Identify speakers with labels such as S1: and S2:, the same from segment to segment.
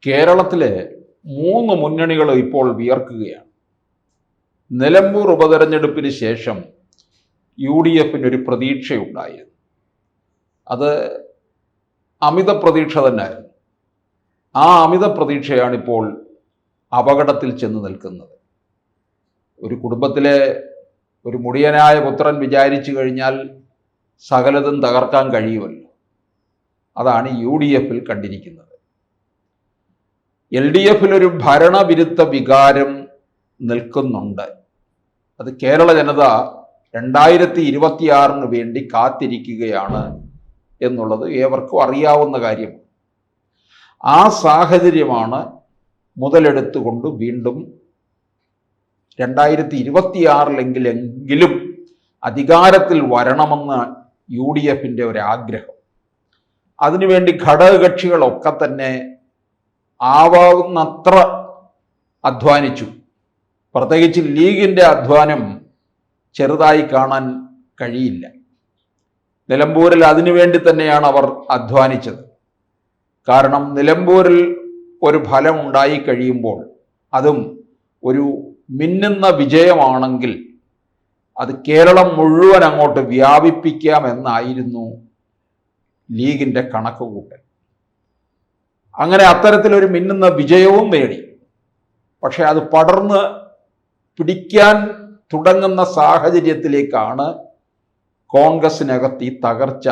S1: കേരളത്തിലെ 3 മുന്നണികൾ ഇപ്പോൾ വിയർക്കുകയാണ്. നിലമ്പൂർ ഉപതെരഞ്ഞെടുപ്പിന് ശേഷം UDF-ന് ഒരു പ്രതീക്ഷയുണ്ടായിരുന്നു. അത് അമിത പ്രതീക്ഷ തന്നെയായിരുന്നു. ആ അമിത പ്രതീക്ഷയാണിപ്പോൾ അപകടത്തിൽ ചെന്ന് നിൽക്കുന്നത്. ഒരു കുടുംബത്തിലെ ഒരു മുടിയനായ പുത്രൻ വിചാരിച്ചു കഴിഞ്ഞാൽ സകലതും തകർക്കാൻ കഴിയുമല്ലോ. അതാണ് UDF-ൽ കണ്ടിരിക്കുന്നത്. LDF-ൽ ഒരു ഭരണവിരുദ്ധ വികാരം നിൽക്കുന്നുണ്ട്. അത് കേരള ജനത 2026 വേണ്ടി കാത്തിരിക്കുകയാണ് എന്നുള്ളത് ഏവർക്കും അറിയാവുന്ന കാര്യമാണ്. ആ സാഹചര്യമാണ് മുതലെടുത്തുകൊണ്ട് വീണ്ടും 2026 അധികാരത്തിൽ വരണമെന്ന് UDF-ൻ്റെ ഒരാഗ്രഹം. അതിനുവേണ്ടി ഘടകകക്ഷികളൊക്കെ തന്നെ ആവാവുന്നത്ര അധ്വാനിച്ചു. പ്രത്യേകിച്ച് ലീഗിൻ്റെ അധ്വാനം ചെറുതായി കാണാൻ കഴിയില്ല. നിലമ്പൂരിൽ അതിനുവേണ്ടി തന്നെയാണ് അവർ അധ്വാനിച്ചത്. കാരണം നിലമ്പൂരിൽ ഒരു ഫലം ഉണ്ടായി കഴിയുമ്പോൾ, അതും ഒരു മിന്നുന്ന വിജയമാണെങ്കിൽ അത് കേരളം മുഴുവൻ അങ്ങോട്ട് വ്യാപിപ്പിക്കാമെന്നായിരുന്നു ലീഗിൻ്റെ കണക്കുകൂട്ടൽ. അങ്ങനെ അത്തരത്തിലൊരു മിന്നുന്ന വിജയവും നേടി. പക്ഷെ അത് പടർന്ന് പിടിക്കാൻ തുടങ്ങുന്ന സാഹചര്യത്തിലേക്കാണ് കോൺഗ്രസിനകത്ത് ഈ തകർച്ച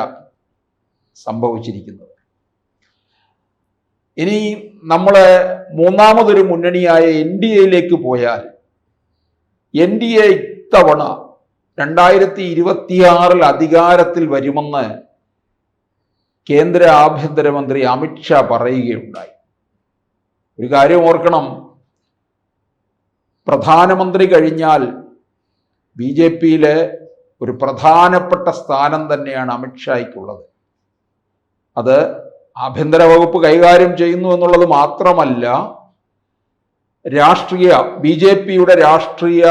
S1: സംഭവിച്ചിരിക്കുന്നത്. ഇനി നമ്മൾ മൂന്നാമതൊരു മുന്നണിയായ NDA-യിലേക്ക് പോയാൽ, NDA ഇത്തവണ 2026 അധികാരത്തിൽ വരുമെന്ന് കേന്ദ്ര ആഭ്യന്തരമന്ത്രി അമിത്ഷാ പറയുകയുണ്ടായി. ഒരു കാര്യം ഓർക്കണം, പ്രധാനമന്ത്രി കഴിഞ്ഞാൽ BJP-യിലെ ഒരു പ്രധാനപ്പെട്ട സ്ഥാനം തന്നെയാണ് അമിത്ഷായ്ക്കുള്ളത്. അത് ആഭ്യന്തര വകുപ്പ് കൈകാര്യം ചെയ്യുന്നു എന്നുള്ളത് മാത്രമല്ല, BJP-യുടെ രാഷ്ട്രീയ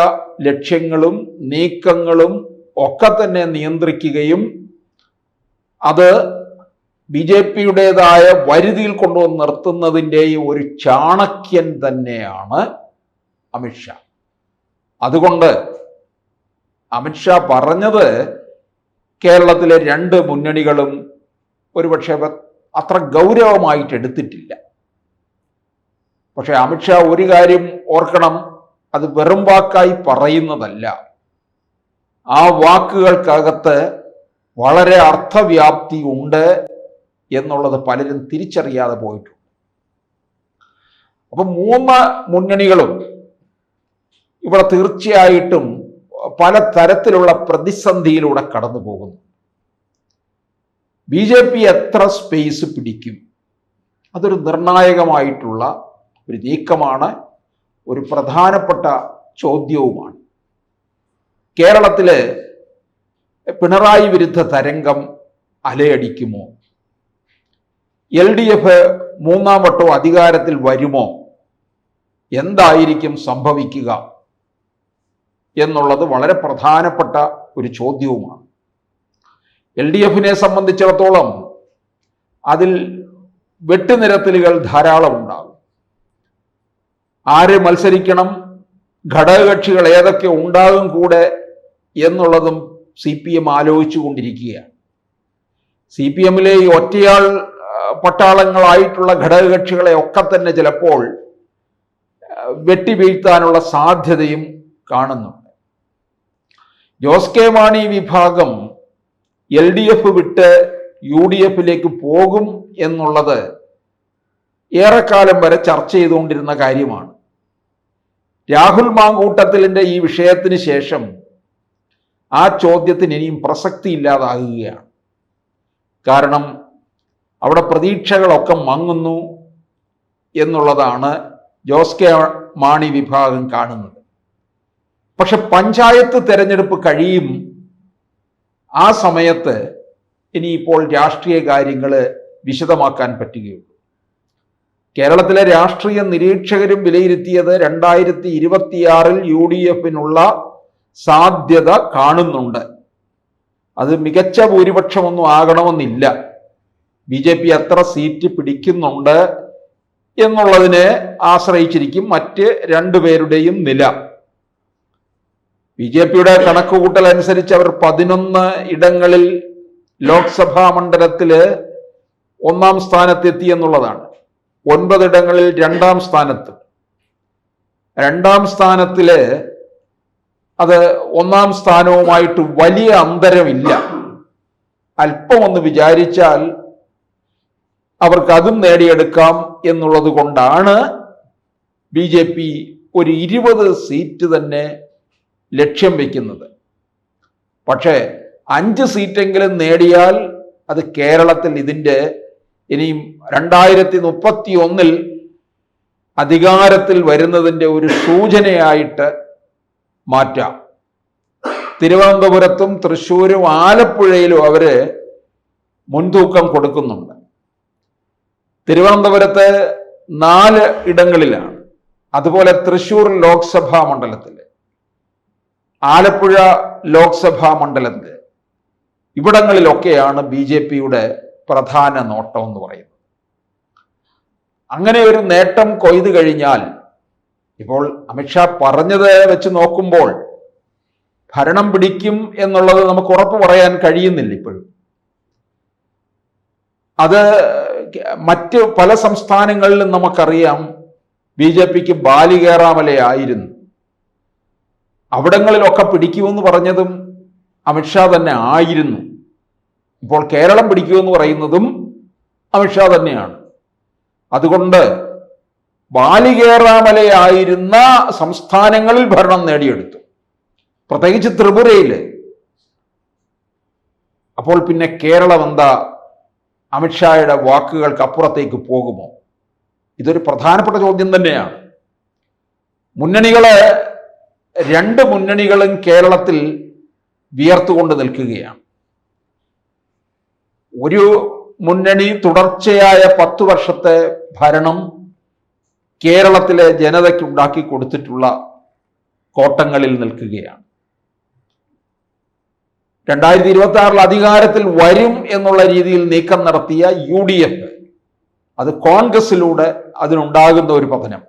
S1: ലക്ഷ്യങ്ങളും നീക്കങ്ങളും ഒക്കെ തന്നെ നിയന്ത്രിക്കുകയും അത് BJP-യുടേതായ വരുതിയിൽ കൊണ്ടുവന്ന് നിർത്തുന്നതിൻ്റെ ഒരു ചാണക്യൻ തന്നെയാണ് അമിത്ഷാ. അതുകൊണ്ട് അമിത്ഷാ പറഞ്ഞത് കേരളത്തിലെ 2 മുന്നണികളും ഒരുപക്ഷെ അത്ര ഗൗരവമായിട്ട് എടുത്തിട്ടില്ല. പക്ഷെ അമിത്ഷാ ഒരു കാര്യം ഓർക്കണം, അത് വെറും വാക്കായി പറയുന്നതല്ല. ആ വാക്കുകൾക്കകത്ത് വളരെ അർത്ഥവ്യാപ്തി ഉണ്ട് എന്നുള്ളത് പലരും തിരിച്ചറിയാതെ പോയിട്ടുണ്ട്. അപ്പം 3 മുന്നണികളും ഇവിടെ തീർച്ചയായിട്ടും പല തരത്തിലുള്ള പ്രതിസന്ധിയിലൂടെ കടന്നു പോകുന്നു. BJP എത്ര സ്പേസ് പിടിക്കും? അതൊരു നിർണായകമായിട്ടുള്ള ഒരു നീക്കമാണ്, ഒരു പ്രധാനപ്പെട്ട ചോദ്യവുമാണ്. കേരളത്തിലെ പിണറായി വിരുദ്ധ തരംഗം അലയടിക്കുമോ? LDF 3ാം വട്ടം അധികാരത്തിൽ വരുമോ? എന്തായിരിക്കും സംഭവിക്കുക എന്നുള്ളത് വളരെ പ്രധാനപ്പെട്ട ഒരു ചോദ്യവുമാണ്. LDF-നെ സംബന്ധിച്ചിടത്തോളം അതിൽ വെട്ടുനിരത്തലുകൾ ധാരാളം ഉണ്ടാകും. ആര് മത്സരിക്കണം, ഘടകകക്ഷികൾ ഏതൊക്കെ ഉണ്ടാകും കൂടെ എന്നുള്ളതും CPM ആലോചിച്ചു കൊണ്ടിരിക്കുകയാണ്. CPM-ലെ ഈ ഒറ്റയാൾ പട്ടാളങ്ങളായിട്ടുള്ള ഘടകകക്ഷികളെ ഒക്കെ തന്നെ ചിലപ്പോൾ വെട്ടിവീഴ്ത്താനുള്ള സാധ്യതയും കാണുന്നുണ്ട്. ജോസ് കെ മാണി വിഭാഗം LDF വിട്ട് UDF-ലേക്ക് പോകും എന്നുള്ളത് ഏറെക്കാലം വരെ ചർച്ച ചെയ്തുകൊണ്ടിരുന്ന കാര്യമാണ്. രാഹുൽ മാങ്കൂട്ടത്തിലിൻ്റെ ഈ വിഷയത്തിന് ശേഷം ആ ചോദ്യത്തിന് ഇനിയും പ്രസക്തി ഇല്ലാതാകുകയാണ്. കാരണം അവിടെ പ്രതീക്ഷകളൊക്കെ മങ്ങുന്നു എന്നുള്ളതാണ് ജോസ് കെ മാണി വിഭാഗം കാണുന്നത്. പക്ഷെ പഞ്ചായത്ത് തെരഞ്ഞെടുപ്പ് കഴിയും. ആ സമയത്ത് ഇനിയിപ്പോൾ രാഷ്ട്രീയ കാര്യങ്ങൾ വിശദമാക്കാൻ പറ്റുകയുള്ളൂ. കേരളത്തിലെ രാഷ്ട്രീയ നിരീക്ഷകരും വിലയിരുത്തിയത് 2026 UDF-നുള്ള സാധ്യത കാണുന്നുണ്ട്. അത് മികച്ച ഭൂരിപക്ഷമൊന്നും ആകണമെന്നില്ല. BJP എത്ര സീറ്റ് പിടിക്കുന്നുണ്ട് എന്നുള്ളതിനെ ആശ്രയിച്ചിരിക്കും മറ്റ് രണ്ടുപേരുടെയും നില. BJP-യുടെ കണക്കുകൂട്ടൽ അനുസരിച്ച് അവർ 11 ഇടങ്ങളിൽ ലോക്സഭാ മണ്ഡലത്തില് 1-ാം സ്ഥാനത്തെത്തി എന്നുള്ളതാണ്. 9 ഇടങ്ങളിൽ 2-ാം സ്ഥാനത്ത്. 2-ാം സ്ഥാനത്തില് അത് 1-ാം സ്ഥാനവുമായിട്ട് വലിയ അന്തരമില്ല. അല്പം ഒന്ന് വിചാരിച്ചാൽ അവർക്ക് അതും നേടിയെടുക്കാം എന്നുള്ളത് കൊണ്ടാണ് BJP ഒരു 20 സീറ്റ് തന്നെ ലക്ഷ്യം വയ്ക്കുന്നത്. പക്ഷേ 5 സീറ്റെങ്കിലും നേടിയാൽ അത് കേരളത്തിൽ ഇതിൻ്റെ ഇനിയും 2031 അധികാരത്തിൽ വരുന്നതിൻ്റെ ഒരു സൂചനയായിട്ട് മാറ്റാം. തിരുവനന്തപുരത്തും തൃശ്ശൂരും ആലപ്പുഴയിലും അവര് മുൻതൂക്കം കൊടുക്കുന്നുണ്ട്. തിരുവനന്തപുരത്ത് 4 ഇടങ്ങളിലാണ്, അതുപോലെ തൃശ്ശൂർ ലോക്സഭാ മണ്ഡലത്തിൽ, ആലപ്പുഴ ലോക്സഭാ മണ്ഡലത്തിൽ, ഇവിടങ്ങളിലൊക്കെയാണ് BJP-യുടെ പ്രധാന നോട്ടം എന്ന് പറയുന്നത്. അങ്ങനെ ഒരു നേട്ടം കൊയ്തു കഴിഞ്ഞാൽ, ഇപ്പോൾ അമിത്ഷാ പറഞ്ഞത് വെച്ച് നോക്കുമ്പോൾ ഭരണം പിടിക്കും എന്നുള്ളത് നമുക്ക് ഉറപ്പ് പറയാൻ കഴിയുന്നില്ല ഇപ്പോഴും. അത് മറ്റ് പല സംസ്ഥാനങ്ങളിലും നമുക്കറിയാം BJP-ക്ക് ബാലികേറാമലയായിരുന്നു. അവിടങ്ങളിലൊക്കെ പിടിക്കുമെന്ന് പറഞ്ഞതും അമിത്ഷാ തന്നെ ആയിരുന്നു. ഇപ്പോൾ കേരളം പിടിക്കുമെന്ന് പറയുന്നതും അമിത്ഷാ തന്നെയാണ്. അതുകൊണ്ട് ബാലികേറാമലയായിരുന്ന സംസ്ഥാനങ്ങളിൽ ഭരണം നേടിയെടുത്തു, പ്രത്യേകിച്ച് ത്രിപുരയിൽ. അപ്പോൾ പിന്നെ കേരളം എന്താ അമിത്ഷായുടെ വാക്കുകൾക്ക് അപ്പുറത്തേക്ക് പോകുമോ? ഇതൊരു പ്രധാനപ്പെട്ട ചോദ്യം തന്നെയാണ്. രണ്ട് മുന്നണികളും കേരളത്തിൽ വിയർത്തുകൊണ്ട് നിൽക്കുകയാണ്. ഒരു മുന്നണി തുടർച്ചയായ 10 വർഷത്തെ ഭരണം കേരളത്തിലെ ജനതയ്ക്ക് ഉണ്ടാക്കി കൊടുത്തിട്ടുള്ള കോട്ടങ്ങളിൽ നിൽക്കുകയാണ്. 2026 അധികാരത്തിൽ വരും എന്നുള്ള രീതിയിൽ നീക്കം നടത്തിയ UDF, അത് കോൺഗ്രസിലൂടെ അതിനുണ്ടാകുന്ന ഒരു പതനം.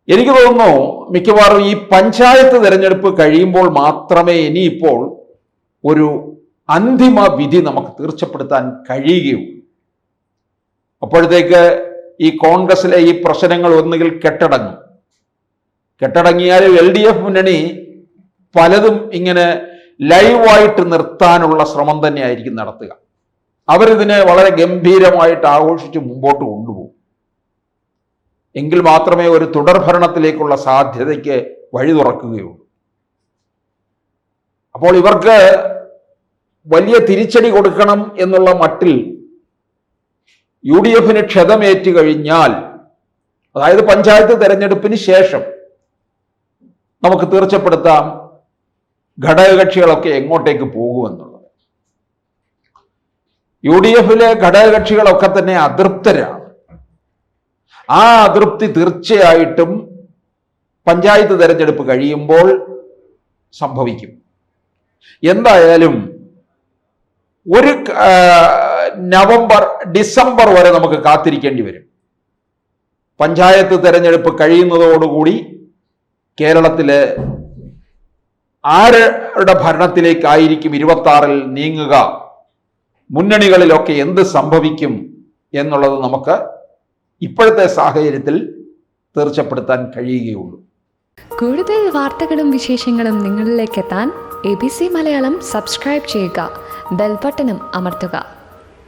S1: എനിക്ക് തോന്നുന്നു മിക്കവാറും ഈ പഞ്ചായത്ത് തെരഞ്ഞെടുപ്പ് കഴിയുമ്പോൾ മാത്രമേ ഇനിയിപ്പോൾ ഒരു അന്തിമ വിധി നമുക്ക് തീർച്ചപ്പെടുത്താൻ കഴിയുകയുള്ളൂ. അപ്പോഴത്തേക്ക് ഈ കോൺഗ്രസിലെ ഈ പ്രശ്നങ്ങൾ ഒന്നുകിൽ കെട്ടടങ്ങിയാൽ LDF മുന്നണി പലതും ഇങ്ങനെ ലൈവായിട്ട് നിർത്താനുള്ള ശ്രമം തന്നെയായിരിക്കും നടത്തുക. അവരിതിനെ വളരെ ഗംഭീരമായിട്ട് ആഘോഷിച്ച് മുമ്പോട്ട് കൊണ്ടുപോകും. എങ്കിൽ മാത്രമേ ഒരു തുടർഭരണത്തിലേക്കുള്ള സാധ്യതയ്ക്ക് വഴി തുറക്കുകയുള്ളൂ. അപ്പോൾ ഇവർക്ക് വലിയ തിരിച്ചടി കൊടുക്കണം എന്നുള്ള മട്ടിൽ UDF-ന് ക്ഷതമേറ്റ് കഴിഞ്ഞാൽ, അതായത് പഞ്ചായത്ത് തെരഞ്ഞെടുപ്പിന് ശേഷം, നമുക്ക് തീർച്ചപ്പെടുത്താം ഘടകകക്ഷികളൊക്കെ എങ്ങോട്ടേക്ക് പോകുമെന്നുള്ളത്. UDF-ലെ ഘടകകക്ഷികളൊക്കെ തന്നെ അതൃപ്തരാണ്. ആ അതൃപ്തി തീർച്ചയായിട്ടും പഞ്ചായത്ത് തെരഞ്ഞെടുപ്പ് കഴിയുമ്പോൾ സംഭവിക്കും. എന്തായാലും ഒരു ഡിസംബർ വരെ നമുക്ക് കാത്തിരിക്കേണ്ടി വരും. പഞ്ചായത്ത് തെരഞ്ഞെടുപ്പ് കഴിയുന്നതോടുകൂടി കേരളത്തിലെ ആരുടെ ഭരണത്തിലേക്കായിരിക്കും 26-ൽ നീങ്ങുക, മുന്നണികളിലൊക്കെ എന്ത് സംഭവിക്കും എന്നുള്ളത് നമുക്ക് ഇപ്പോഴത്തെ സാഹചര്യത്തിൽ തീർച്ചപ്പെടുത്താൻ കഴിയുകയുള്ളൂ.
S2: കൂടുതൽ വാർത്തകളും വിശേഷങ്ങളും നിങ്ങളിലേക്ക് എത്താൻ ABC മലയാളം സബ്സ്ക്രൈബ് ചെയ്യുക, ബെൽ ബട്ടണും അമർത്തുക.